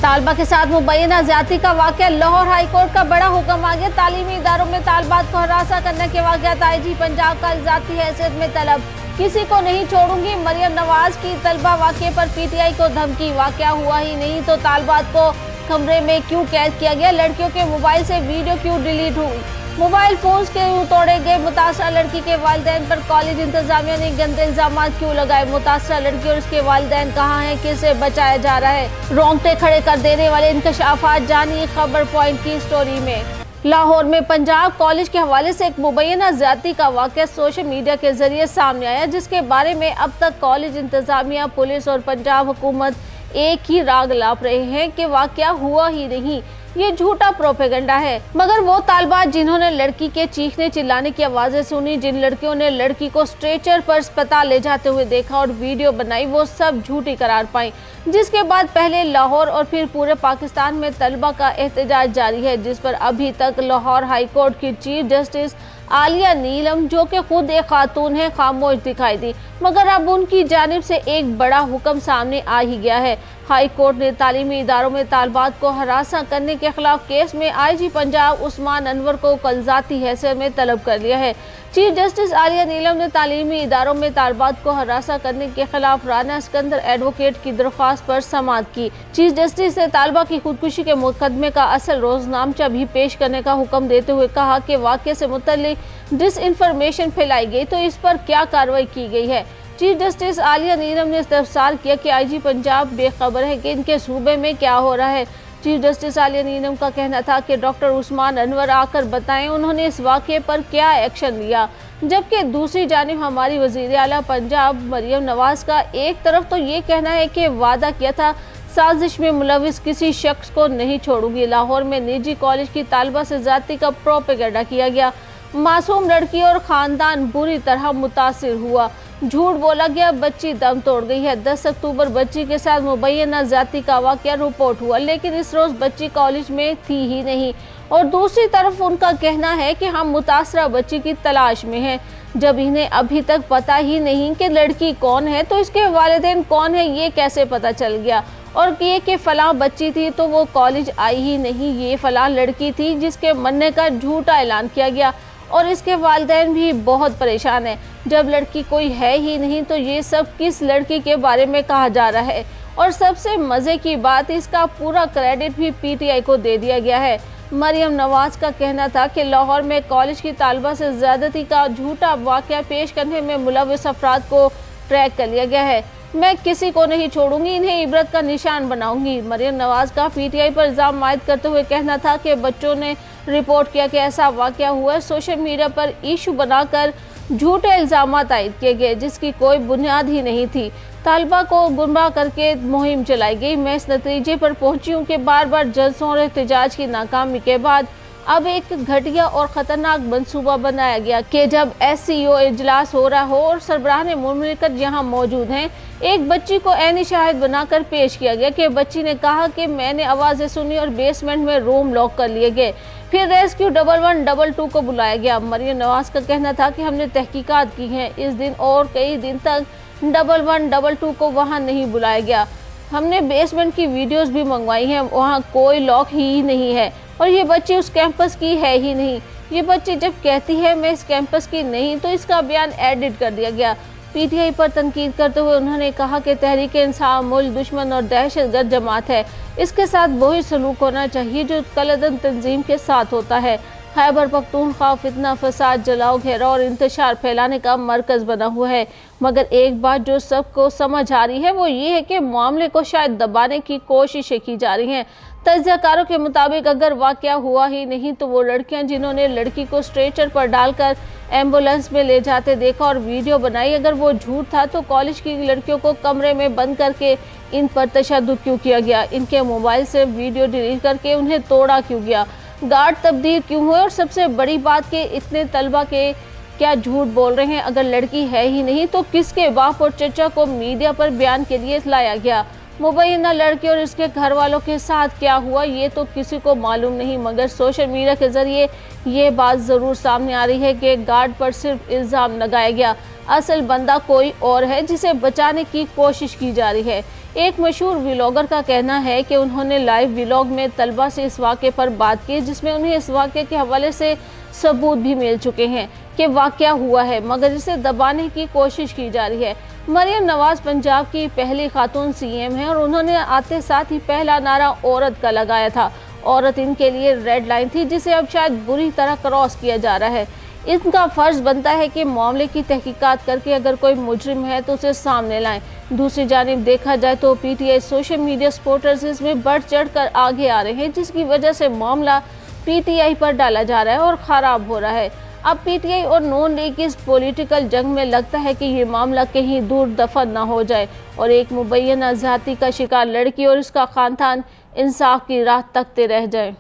तालबा के साथ मुबैना ज्यादती का वाकया, लाहौर हाई कोर्ट का बड़ा हुक्म आ गया। तालीमी इदारों में तालबात को हरासा करने के वाकयात आईजी पंजाब का ज़ाती हैसियत में तलब, किसी को नहीं छोड़ूंगी। मरियम नवाज की तलबा वाकये पर पीटीआई को धमकी, वाकया हुआ ही नहीं तो तालबात को कमरे में क्यों कैद किया गया, लड़कियों के मोबाइल से वीडियो क्यों डिलीट हुई, मोबाइल फोन्स क्यों तोड़े गए, मुतासरा लड़की के वालिदैन पर कॉलेज इंतजामिया ने गंदे इल्जाम क्यों लगाए, मुतासरा लड़की और उसके वालिदैन कहाँ हैं, किसे बचाया जा रहा है। रोंगटे खड़े कर देने वाले इंकशाफात जानिए खबर पॉइंट की स्टोरी में। लाहौर में पंजाब कॉलेज के हवाले से एक मुबैना ज्यादती का वाकया सोशल मीडिया के जरिए सामने आया, जिसके बारे में अब तक कॉलेज इंतजामिया, पुलिस और पंजाब हुकूमत एक ही राग लाप रहे हैं कि वाकया हुआ ही नहीं, ये झूठा प्रोपेगेंडा है। मगर वो तालबात जिन्होंने लड़की के चीखने चिल्लाने की आवाजें सुनी, जिन लड़कियों ने लड़की को स्ट्रेचर पर अस्पताल ले जाते हुए देखा और वीडियो बनाई, वो सब झूठी करार पाई, जिसके बाद पहले लाहौर और फिर पूरे पाकिस्तान में तलबा का एहतजाज जारी है, जिस पर अभी तक लाहौर हाई कोर्ट की चीफ जस्टिस आलिया नीलम, जो कि खुद एक खातून है, खामोश दिखाई दी। मगर अब उनकी जानिब से एक बड़ा हुक्म सामने आ ही गया है। हाई कोर्ट ने तालीमी इदारों में तालबात को हरासा करने के खिलाफ केस में आईजी पंजाब उस्मान अनवर को कल ज़ाती हैसियत में तलब कर लिया है। चीफ जस्टिस आलिया नीलम ने तालीमी इदारों में तालबात को हरासा करने के खिलाफ राना सिकंदर एडवोकेट की दरख्वास्त पर समाअत की। चीफ जस्टिस ने तालबा की खुदकुशी के मुकदमे का असल रोजनामचा भी पेश करने का हुक्म देते हुए कहा कि वाक़े से मुतल्लिक डिसइंफॉर्मेशन फैलाई गई तो इस पर क्या कार्रवाई की गई है। चीफ जस्टिस आलिया नीलम ने इस्तफसार किया कि आईजी पंजाब बेखबर है कि इनके सूबे में क्या हो रहा है। चीफ जस्टिस आलिया नीलम का कहना था कि डॉक्टर उस्मान अनवर आकर बताएं उन्होंने इस वाक़े पर क्या एक्शन लिया, जबकि दूसरी जानिब हमारी वज़ीर आला पंजाब मरियम नवाज का एक तरफ तो ये कहना है कि वादा किया था साजिश में मुलविस किसी शख्स को नहीं छोड़ूंगी। लाहौर में निजी कॉलेज की तालबा से ज़्यादती का प्रोपेगेंडा किया गया, मासूम लड़की और ख़ानदान बुरी तरह मुतासिर हुआ, झूठ बोला गया, बच्ची दम तोड़ गई है। 10 अक्टूबर बच्ची के साथ मुबैना ज़ाती का वाक़या रिपोर्ट हुआ, लेकिन इस रोज़ बच्ची कॉलेज में थी ही नहीं। और दूसरी तरफ उनका कहना है कि हम मुतासरा बच्ची की तलाश में हैं, जब इन्हें अभी तक पता ही नहीं कि लड़की कौन है तो इसके वालिदैन कौन है, ये कैसे पता चल गया। और ये कि फ़लाँ बच्ची थी तो वो कॉलेज आई ही नहीं, ये फ़लाँ लड़की थी जिसके मरने का झूठा ऐलान किया गया और इसके वालिदैन भी बहुत परेशान है। जब लड़की कोई है ही नहीं तो ये सब किस लड़की के बारे में कहा जा रहा है। और सबसे मज़े की बात, इसका पूरा क्रेडिट भी पीटीआई को दे दिया गया है। मरियम नवाज का कहना था कि लाहौर में कॉलेज की तालबा से ज़्यादती का झूठा वाक़या पेश करने में मुलविस अफराद को ट्रैक कर लिया गया है। मैं किसी को नहीं छोड़ूंगी, इन्हें इबरत का निशान बनाऊंगी। मरियम नवाज का पीटीआई पर इल्ज़ाम आयद करते हुए कहना था कि बच्चों ने रिपोर्ट किया कि ऐसा वाक़या हुआ, सोशल मीडिया पर इशू बनाकर झूठे इल्ज़ाम आयद किए गए जिसकी कोई बुनियाद ही नहीं थी। तालबा को गुमराह करके मुहिम चलाई गई। मैं इस नतीजे पर पहुंची हूँ कि बार बार जलसों और एहतजाज की नाकामी के बाद अब एक घटिया और ख़तरनाक मंसूबा बनाया गया कि जब SCO इजलास हो रहा हो और सरबराह मुमलिकत यहाँ मौजूद हैं, एक बच्ची को ऐनी शाहिद बनाकर पेश किया गया कि बच्ची ने कहा कि मैंने आवाज़ें सुनी और बेसमेंट में रूम लॉक कर लिए गए। फिर रेस्क्यू 1112 को बुलाया गया। मरियम नवाज का कहना था कि हमने तहकीकात की हैं, इस दिन और कई दिन तक 1112 को वहाँ नहीं बुलाया गया। हमने बेसमेंट की वीडियोस भी मंगवाई हैं, वहाँ कोई लॉक ही नहीं है और ये बच्ची उस कैंपस की है ही नहीं। ये बच्ची जब कहती है मैं इस कैंपस की नहीं तो इसका बयान एडिट कर दिया गया। पीटीआई पर तनकीद करते हुए उन्होंने कहा कि तहरीक इंसाफ मुल्क दुश्मन और दहशतगर्द जमात है, इसके साथ वही सलूक होना चाहिए जो कलदन तंजीम के साथ होता है। खैबर पख्तूनख्वा फितना, फसाद, जलाओ, घेराव और इंतशार फैलाने का मरकज़ बना हुआ है। मगर एक बात जो सबको समझ आ रही है वो ये है कि मामले को शायद दबाने की कोशिशें की जा रही हैं। तज्ज़ियाकारों के मुताबिक अगर वाक़या हुआ ही नहीं तो वो लड़कियां जिन्होंने लड़की को स्ट्रेचर पर डालकर एम्बुलेंस में ले जाते देखा और वीडियो बनाई, अगर वो झूठ था तो कॉलेज की लड़कियों को कमरे में बंद करके इन पर तशद्दुद क्यों किया गया, इनके मोबाइल से वीडियो डिलीट करके उन्हें तोड़ा क्यों गया, गार्ड तब्दील क्यों हुए और सबसे बड़ी बात कि इतने तलबा के क्या झूठ बोल रहे हैं। अगर लड़की है ही नहीं तो किसके बाप और चचा को मीडिया पर बयान के लिए लाया गया। मुबैना लड़की और इसके घर वालों के साथ क्या हुआ ये तो किसी को मालूम नहीं, मगर सोशल मीडिया के जरिए ये बात ज़रूर सामने आ रही है कि गार्ड पर सिर्फ इल्ज़ाम लगाया गया। असल बंदा कोई और है जिसे बचाने की कोशिश की जा रही है। एक मशहूर व्लॉगर का कहना है कि उन्होंने लाइव व्लॉग में तलबा से इस वाक़े पर बात की, जिसमें उन्हें इस वाक़े के हवाले से सबूत भी मिल चुके हैं कि वाक़या हुआ है, मगर इसे दबाने की कोशिश की जा रही है। मरियम नवाज पंजाब की पहली खातून सीएम है और उन्होंने आते साथ ही पहला नारा औरत का लगाया था। औरत इनके लिए रेड लाइन थी जिसे अब शायद बुरी तरह क्रॉस किया जा रहा है। इनका फर्ज बनता है कि मामले की तहकीकात करके अगर कोई मुजरिम है तो उसे सामने लाएं। दूसरी जानिब देखा जाए तो पीटीआई सोशल मीडिया सपोर्टर्स इसमें बढ़ चढ़ कर आगे आ रहे हैं, जिसकी वजह से मामला पीटीआई पर डाला जा रहा है और ख़राब हो रहा है। अब पीटीआई और नून लीग की इस पॉलिटिकल जंग में लगता है कि ये मामला कहीं दूर दफन ना हो जाए और एक मुबैना ज़्यादती का शिकार लड़की और इसका खानदान इंसाफ की राह तकते रह जाए।